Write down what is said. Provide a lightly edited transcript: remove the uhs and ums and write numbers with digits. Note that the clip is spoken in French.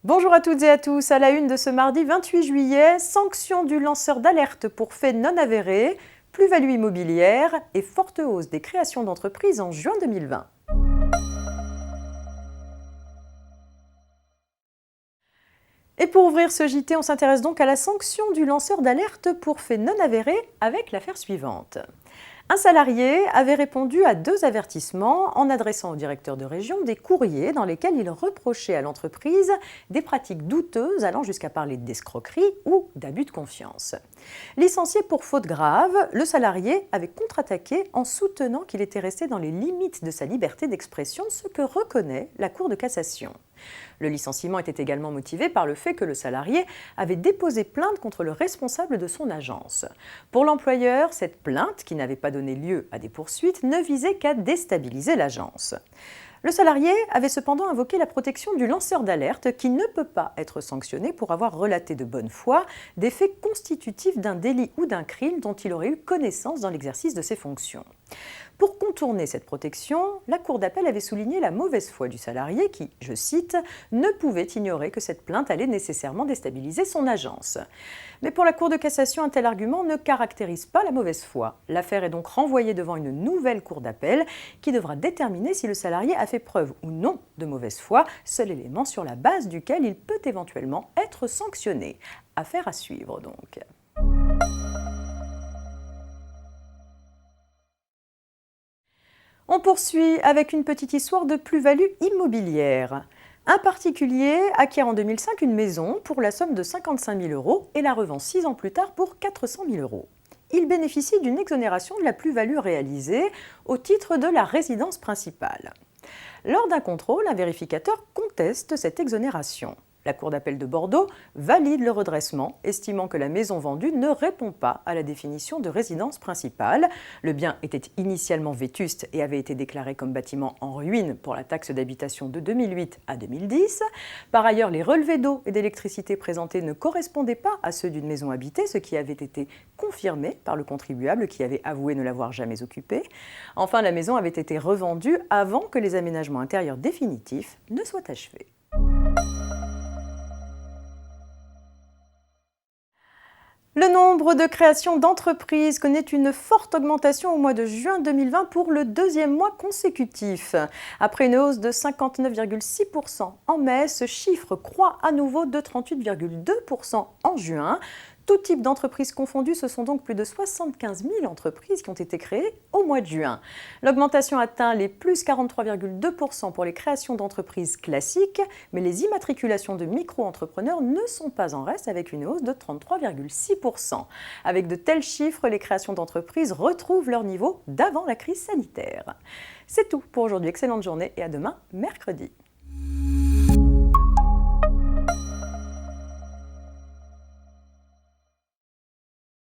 Bonjour à toutes et à tous, à la une de ce mardi 28 juillet, sanction du lanceur d'alerte pour faits non avérés, plus-value immobilière et forte hausse des créations d'entreprises en juin 2020. Et pour ouvrir ce JT, on s'intéresse donc à la sanction du lanceur d'alerte pour faits non avérés avec l'affaire suivante. Un salarié avait répondu à 2 avertissements en adressant au directeur de région des courriers dans lesquels il reprochait à l'entreprise des pratiques douteuses allant jusqu'à parler d'escroquerie ou d'abus de confiance. Licencié pour faute grave, le salarié avait contre-attaqué en soutenant qu'il était resté dans les limites de sa liberté d'expression, ce que reconnaît la Cour de cassation. Le licenciement était également motivé par le fait que le salarié avait déposé plainte contre le responsable de son agence. Pour l'employeur, cette plainte, qui n'avait pas donné lieu à des poursuites, ne visait qu'à déstabiliser l'agence. Le salarié avait cependant invoqué la protection du lanceur d'alerte qui ne peut pas être sanctionné pour avoir relaté de bonne foi des faits constitutifs d'un délit ou d'un crime dont il aurait eu connaissance dans l'exercice de ses fonctions. Pour contourner cette protection, la Cour d'appel avait souligné la mauvaise foi du salarié qui, je cite, ne pouvait ignorer que cette plainte allait nécessairement déstabiliser son agence. Mais pour la Cour de cassation, un tel argument ne caractérise pas la mauvaise foi. L'affaire est donc renvoyée devant une nouvelle Cour d'appel qui devra déterminer si le salarié a fait preuve ou non de mauvaise foi, seul élément sur la base duquel il peut éventuellement être sanctionné. Affaire à suivre donc. On poursuit avec une petite histoire de plus-value immobilière. Un particulier acquiert en 2005 une maison pour la somme de 55 000 € et la revend 6 ans plus tard pour 400 000 €. Il bénéficie d'une exonération de la plus-value réalisée au titre de la résidence principale. Lors d'un contrôle, un vérificateur conteste cette exonération. La Cour d'appel de Bordeaux valide le redressement, estimant que la maison vendue ne répond pas à la définition de résidence principale. Le bien était initialement vétuste et avait été déclaré comme bâtiment en ruine pour la taxe d'habitation de 2008 à 2010. Par ailleurs, les relevés d'eau et d'électricité présentés ne correspondaient pas à ceux d'une maison habitée, ce qui avait été confirmé par le contribuable qui avait avoué ne l'avoir jamais occupée. Enfin, la maison avait été revendue avant que les aménagements intérieurs définitifs ne soient achevés. Le nombre de créations d'entreprises connaît une forte augmentation au mois de juin 2020 pour le 2e mois consécutif. Après une hausse de 59,6% en mai, ce chiffre croît à nouveau de 38,2% en juin. Tout type d'entreprises confondues, ce sont donc plus de 75 000 entreprises qui ont été créées au mois de juin. L'augmentation atteint les plus 43,2% pour les créations d'entreprises classiques, mais les immatriculations de micro-entrepreneurs ne sont pas en reste avec une hausse de 33,6%. Avec de tels chiffres, les créations d'entreprises retrouvent leur niveau d'avant la crise sanitaire. C'est tout pour aujourd'hui, excellente journée et à demain, mercredi.